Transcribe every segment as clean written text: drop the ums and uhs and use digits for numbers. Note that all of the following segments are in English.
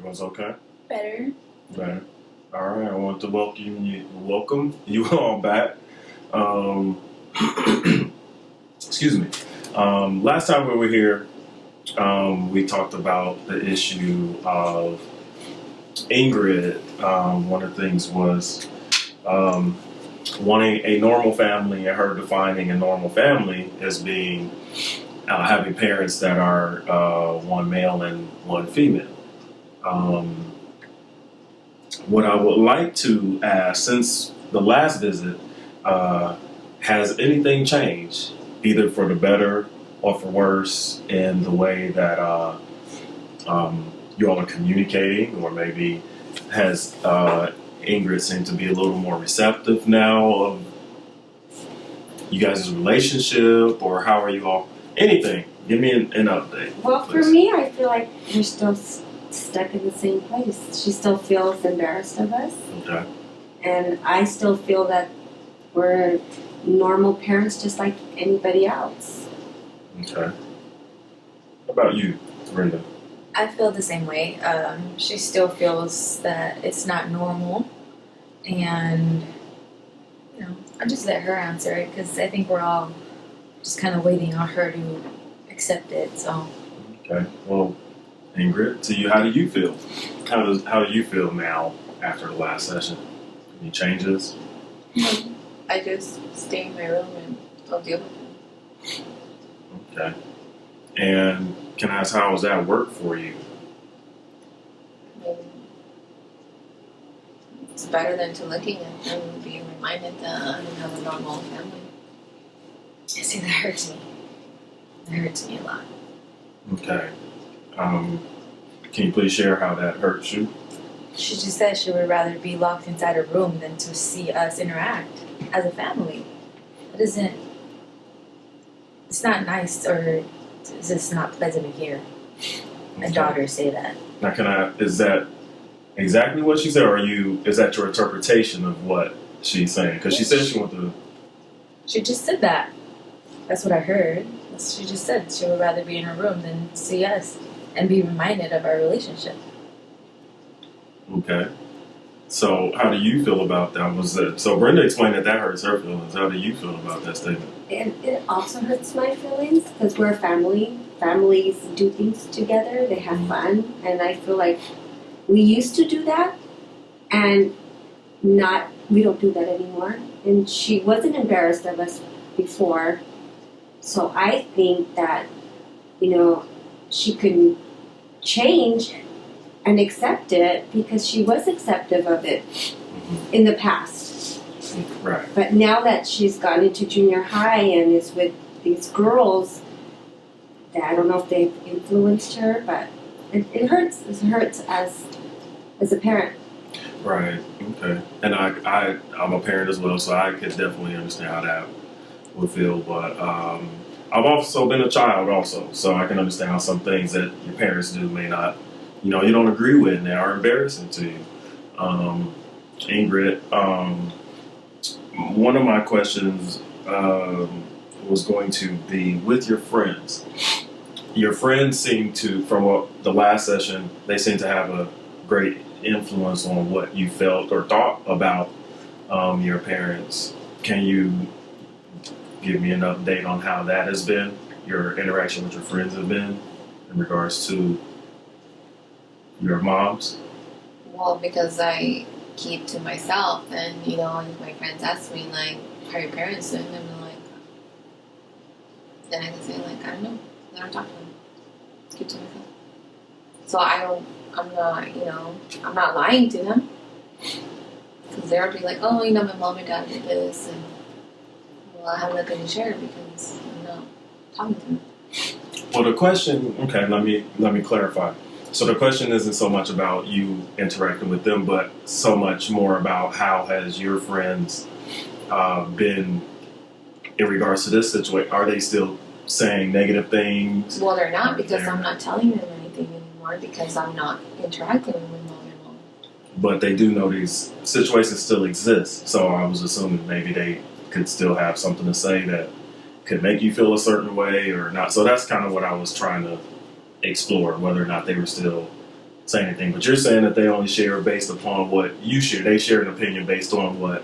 Everyone's okay? Better. Better. All right. I want to welcome you all back. Excuse me. Last time we were here, we talked about the issue of Ingrid. One of the things was wanting a normal family, and her defining a normal family as being having parents that are one male and one female. What I would like to ask, since the last visit, has anything changed, either for the better or for worse, in the way that you all are communicating, or maybe has Ingrid seemed to be a little more receptive now of you guys' relationship, or how are you all? Anything. Give me an update. Well, please. for me, I feel like we're still stuck in the same place. She still feels embarrassed of us. Okay. And I still feel that we're normal parents just like anybody else. Okay. How about you, Brenda? I feel the same way. She still feels that it's not normal, and I just let her answer it because I think we're all just kind of waiting on her to accept it. So. Okay. Well, Ingrid, to you, how do you feel? How do you feel now after the last session? Any changes? I just stay in my room and don't deal with him. Okay. And can I ask, how does that work for you? It's better than to looking at them and being reminded that I don't have a normal family. See, that hurts me. That hurts me a lot. Okay. Can you please share how that hurts you? She just said she would rather be locked inside a room than to see us interact as a family. It isn't. It's not nice, or it's just not pleasant to hear a daughter say that. Now, is that exactly what she said, or is that your interpretation of what she's saying? Because she said she wanted to. She just said that. That's what I heard. She just said she would rather be in her room than see us and be reminded of our relationship. Okay. So how do you feel about that? So Brenda explained that hurts her feelings. How do you feel about that statement? And it also hurts my feelings because we're a family. Families do things together. They have fun. And I feel like we used to do that, and we don't do that anymore. And she wasn't embarrassed of us before. So I think that, she can change and accept it because she was acceptive of it in the past. Right. But now that she's gone into junior high and is with these girls, that I don't know if they've influenced her, but it hurts. It hurts as a parent. Right. Okay. And I'm a parent as well, so I could definitely understand how that would feel. But I've also been a child also, so I can understand how some things that your parents do may not, you don't agree with, and they are embarrassing to you. Ingrid, one of my questions was going to be with your friends. Your friends seem to, from the last session, they seem to have a great influence on what you felt or thought about your parents. Can you give me an update on how that has been, your interaction with your friends have been in regards to your moms? Well, because I keep to myself, and if my friends ask me like, "How are your parents doing?" I'm like, then I can say like, "I don't know. I don't talk to them. Keep to myself." So I'm not lying to them, because they'll be like, "Oh, my mom and dad did this," and I have nothing to share because I'm not talking to them. Well, the question, okay, let me clarify. So the question isn't so much about you interacting with them, but so much more about how has your friends been in regards to this situation. Are they still saying negative things? Well, they're not, because I'm not telling them anything anymore because I'm not interacting with mom and mom. But they do know these situations still exist, so I was assuming maybe they could still have something to say that could make you feel a certain way or not. So that's kind of what I was trying to explore, whether or not they were still say anything. But you're saying that they only share based upon what you share. They share an opinion based on what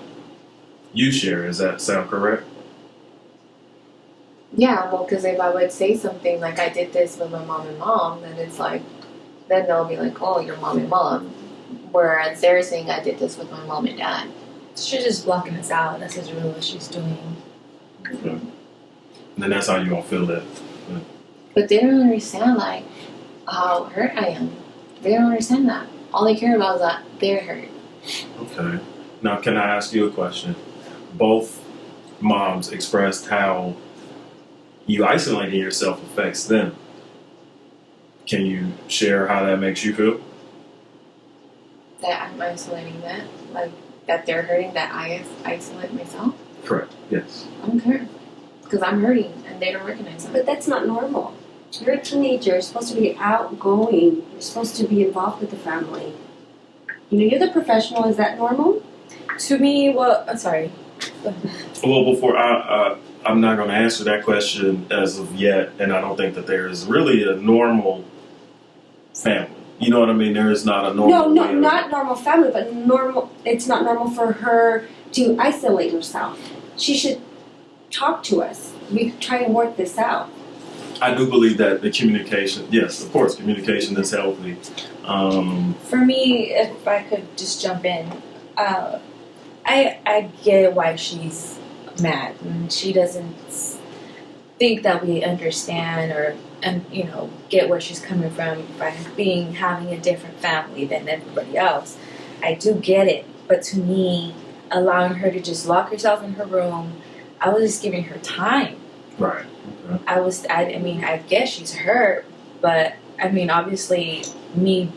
you share. Does that sound correct? Yeah, well, because if I would say something like I did this with my mom and mom, then it's like, then they'll be like, oh, your mom and mom. Whereas they're saying I did this with my mom and dad. She's just blocking us out. That's just really what she's doing. Okay. And then that's how you gonna feel that. But they don't understand like how hurt I am. They don't understand that. All they care about is that they're hurt. Okay. Now, can I ask you a question? Both moms expressed how you isolating yourself affects them. Can you share how that makes you feel? That I'm isolating that, like that they're hurting. That I isolate myself. Correct. Yes. I don't care because I'm hurting and they don't recognize that. But that's not normal. You're a teenager. You're supposed to be outgoing. You're supposed to be involved with the family. You know, you're the professional. Is that normal? To me, well, I'm sorry. Well, before I'm not going to answer that question as of yet, and I don't think that there is really a normal family. You know what I mean? There is not a normal. No, way of- not normal family, but normal. It's not normal for her to isolate herself. She should talk to us. We try and work this out. I do believe that the communication, yes, of course, communication is healthy. For me, if I could just jump in, I get why she's mad, and she doesn't think that we understand or get where she's coming from by having a different family than everybody else. I do get it, but to me, allowing her to just lock herself in her room, I was just giving her time. Right. Okay. I guess she's hurt, but I mean, obviously, me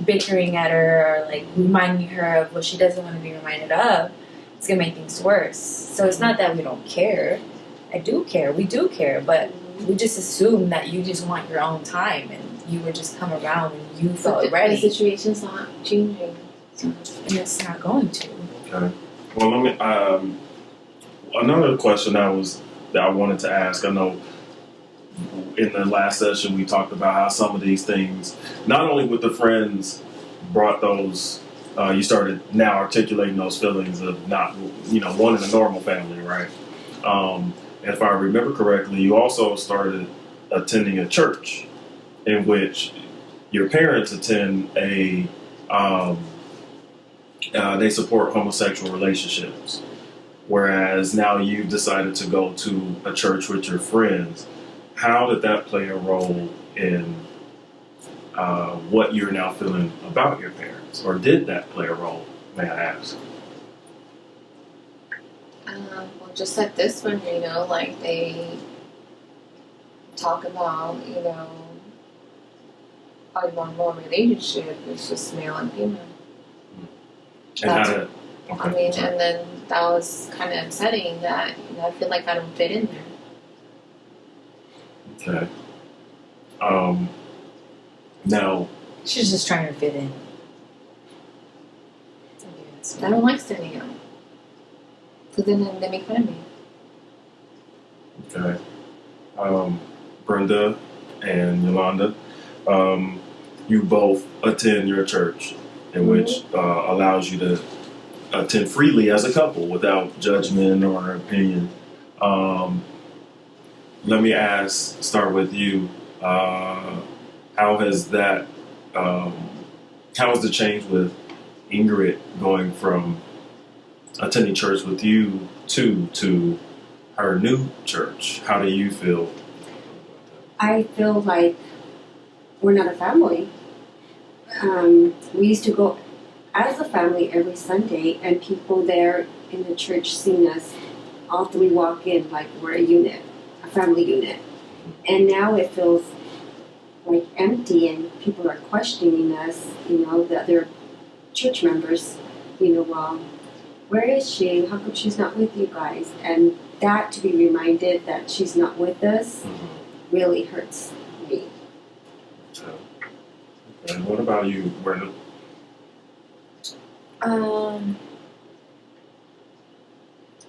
bickering at her or like reminding her of what she doesn't want to be reminded of, it's gonna make things worse. So it's not that we don't care. I do care. We do care, but we just assume that you just want your own time and you would just come around and you But felt the ready, situation's not changing. So. and it's not going to. Okay. Well, let me. Another question that I wanted to ask. I know in the last session we talked about how some of these things, not only with the friends, brought those. You started now articulating those feelings of not, wanting a normal family, right? And if I remember correctly, you also started attending a church in which your parents attend a. They support homosexual relationships, whereas now you've decided to go to a church with your friends. How did that play a role in what you're now feeling about your parents, or did that play a role? May I ask? Well, just like this one, like they talk about, how normal relationship is just male and female. And how That's- did? I mean, and then that was kind of upsetting that I feel like I don't fit in there. Okay. Now, She's just trying to fit in. I don't like standing out. Because then they make fun of me. okay. Brenda and Yolanda, you both attend your church, in which allows you to attend freely as a couple without judgment or opinion. Let me start with you. How has that, how has the change with Ingrid going from attending church with you to her new church? How do you feel? I feel like we're not a family. We used to go as a family every Sunday, and people there in the church seen us. All three walk in like we're a unit, a family unit. And now it feels like empty, and people are questioning us. The other church members. Well, where is she? How come she's not with you guys? And that to be reminded that she's not with us really hurts me. And what about you, Brenda? I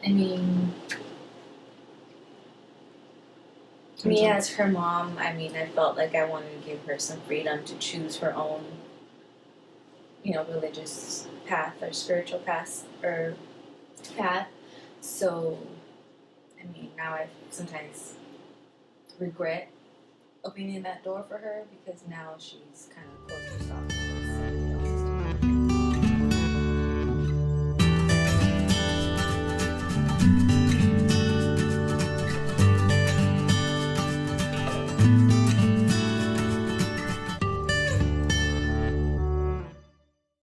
mean, me as her mom, I felt like I wanted to give her some freedom to choose her own religious path or spiritual path. So, I mean, now I sometimes regret opening that door for her because now she's kind of